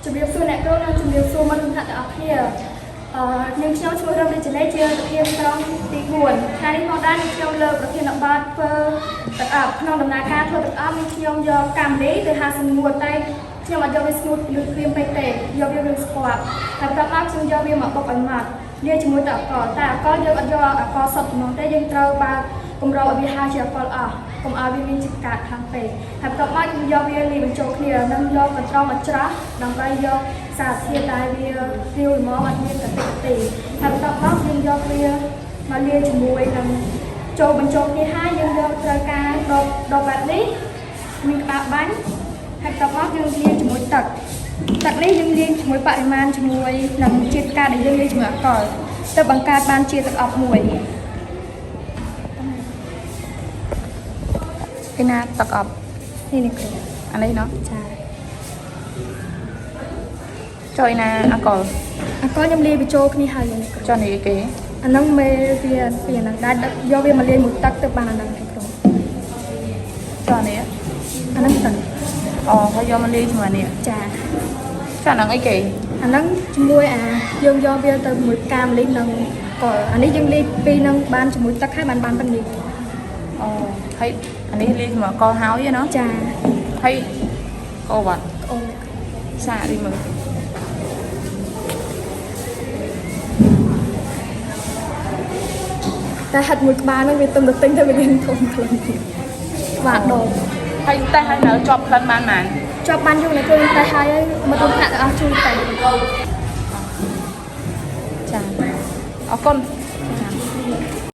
ជំរាបសួរអ្នកគ្រូនិងជំរាបសួរមិត្តភក្តិទាំងអស់គ្នានាងខ្ញុំឈ្មោះរំលេចលេជាប្រធានក្រុមទី4ថ្ងៃនេះផងដែរនាងខ្ញុំលើកប្រធានបទធ្វើទឹកអប់ក្នុងដំណើរការធ្វើទឹកអប់នាងខ្ញុំយកកាមេរ៉ាទៅហាស្ងួតតែខ្ញុំអត់យកវាស្ងួតលឿនព្រាមពេកទេយកវាស្គាល់តែបន្ទាប់មកខ្ញុំយកវាមកបុកឲ្យម៉ត់លាយជាមួយទឹកអង្ករតែអង្ករយើងអត់យកអង្ករសុទ្ធហ្មងទេយើងត្រូវបើកគម្របឲ្យវាហាជាអង្ករអស់កុំឲ្យវាមានជាតិកាតខ្លាំងពេកហើយបន្ទាប់មកយើងយកវាលាយបញ្ចូលគ្នានិងយកកន្ត្រងមកច្រោះដើម្បីយកសារធាតុដែលវារាវល្មមអត់មានកតិកទេហើយបន្ទាប់មកយើងយកវាមកលាយជាមួយនឹងចូលបញ្ចូលគ្នាហើយយើងយកត្រូវការដបបែបនេះមានក្បាលបាញ់ហើយបន្ទាប់មកយើងលាយជាមួយទឹកនេះយើងលាយជាមួយបរិមាណជាមួយនឹងជាតិកាតដែលយើងលាយជាមួយអង្ករទៅបង្កើតបានជាទឹកអប់មួយឯណាទឹកអប់នេះគ្រូអានេះណោះចាចូលណាអង្ករខ្ញុំលាយបញ្ចូលគ្នាហើយគ្រូចុះនេះគេអាហ្នឹងមេវាពីអាហ្នឹងដែរយកវាមកលាយមួយទឹកទៅបានអាហ្នឹងគ្រូចុះនេះអាហ្នឹងទឹកអូហើយយកមកលាយជាមួយនេះចាចុះហ្នឹងអីគេអាហ្នឹងជាមួយយើងយកវាទៅមួយកាមលីងនឹងក៏អានេះយើងលាយពីនឹងបានជាមួយទឹកហើយបានប៉ុណ្នេះអូហើយអានេះលាយជាមួយកហើយណោះចាហើយអូបាត់អូសាកđiមើលតែហាត់មួយក្បាលហ្នឹងវាទុំទៅទិញទៅវាមានធំខ្លួនទៀតបាទដងហើយតែហើយនៅជាប់ក្លិនបានជាប់បានយូរណាស់គ្រូតែហើយមកទុំដាក់ទៅអស់ជួយតែចាអរគុណចា